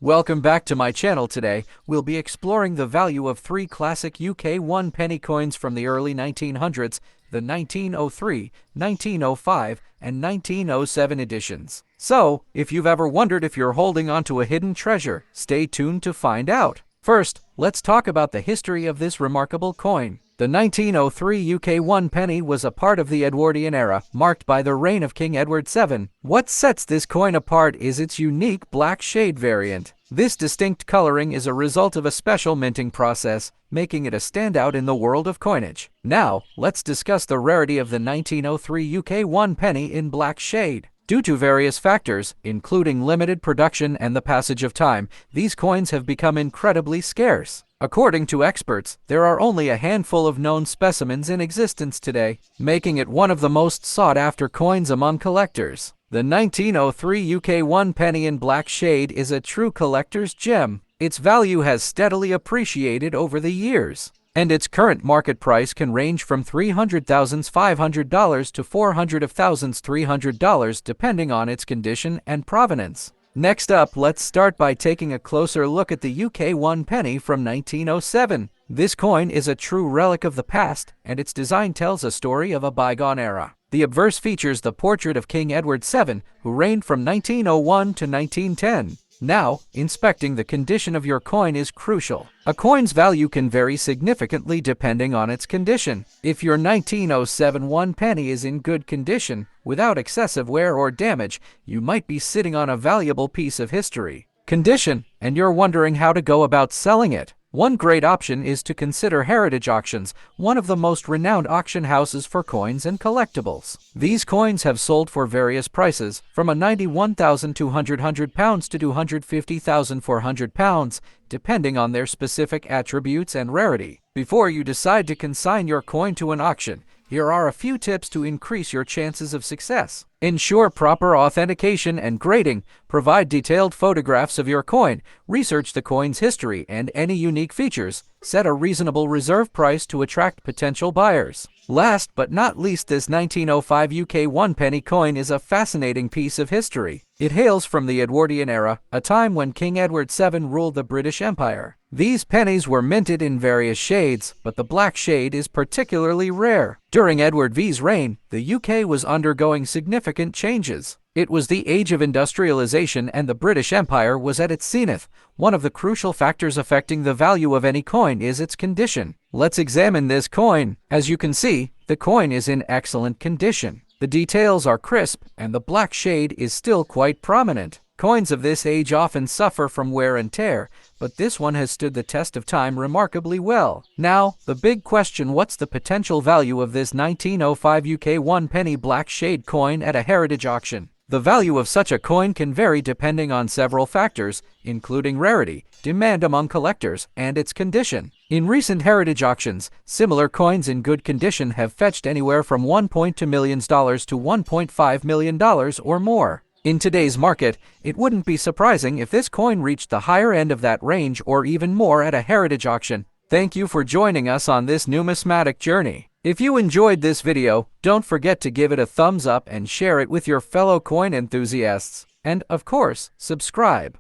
Welcome back to my channel. Today, we'll be exploring the value of three classic UK 1 penny coins from the early 1900s, the 1903, 1905, and 1907 editions. So, if you've ever wondered if you're holding onto a hidden treasure, stay tuned to find out. First, let's talk about the history of this remarkable coin. The 1903 UK 1 penny was a part of the Edwardian era, marked by the reign of King Edward VII. What sets this coin apart is its unique black shade variant. This distinct coloring is a result of a special minting process, making it a standout in the world of coinage. Now, let's discuss the rarity of the 1903 UK 1 penny in black shade. Due to various factors, including limited production and the passage of time, these coins have become incredibly scarce. According to experts, there are only a handful of known specimens in existence today, making it one of the most sought-after coins among collectors. The 1903 UK 1 penny in black shade is a true collector's gem. Its value has steadily appreciated over the years, and its current market price can range from $300,500 to $400,300 depending on its condition and provenance. Next up, let's start by taking a closer look at the UK 1 penny from 1907. This coin is a true relic of the past, and its design tells a story of a bygone era. The obverse features the portrait of King Edward VII, who reigned from 1901 to 1910. Now, inspecting the condition of your coin is crucial. A coin's value can vary significantly depending on its condition. If your 1907 1 penny is in good condition, without excessive wear or damage, you might be sitting on a valuable piece of history. Condition, and you're wondering how to go about selling it. One great option is to consider Heritage Auctions, one of the most renowned auction houses for coins and collectibles. These coins have sold for various prices, from a £91,200 to £250,400, depending on their specific attributes and rarity. Before you decide to consign your coin to an auction, here are a few tips to increase your chances of success. Ensure proper authentication and grading. Provide detailed photographs of your coin. Research the coin's history and any unique features. Set a reasonable reserve price to attract potential buyers. Last but not least, this 1905 UK 1 penny coin is a fascinating piece of history. It hails from the Edwardian era, a time when King Edward VII ruled the British Empire. These pennies were minted in various shades, but the black shade is particularly rare. During Edward V's reign, the UK was undergoing significant changes. It was the age of industrialization and the British Empire was at its zenith. One of the crucial factors affecting the value of any coin is its condition. Let's examine this coin. As you can see, the coin is in excellent condition. The details are crisp, and the black shade is still quite prominent. Coins of this age often suffer from wear and tear, but this one has stood the test of time remarkably well. Now, the big question: what's the potential value of this 1905 UK 1 penny black shade coin at a heritage auction? The value of such a coin can vary depending on several factors, including rarity, demand among collectors, and its condition. In recent heritage auctions, similar coins in good condition have fetched anywhere from $1.2 million to $1.5 million or more. In today's market, it wouldn't be surprising if this coin reached the higher end of that range or even more at a heritage auction. Thank you for joining us on this numismatic journey. If you enjoyed this video, don't forget to give it a thumbs up and share it with your fellow coin enthusiasts. And, of course, subscribe.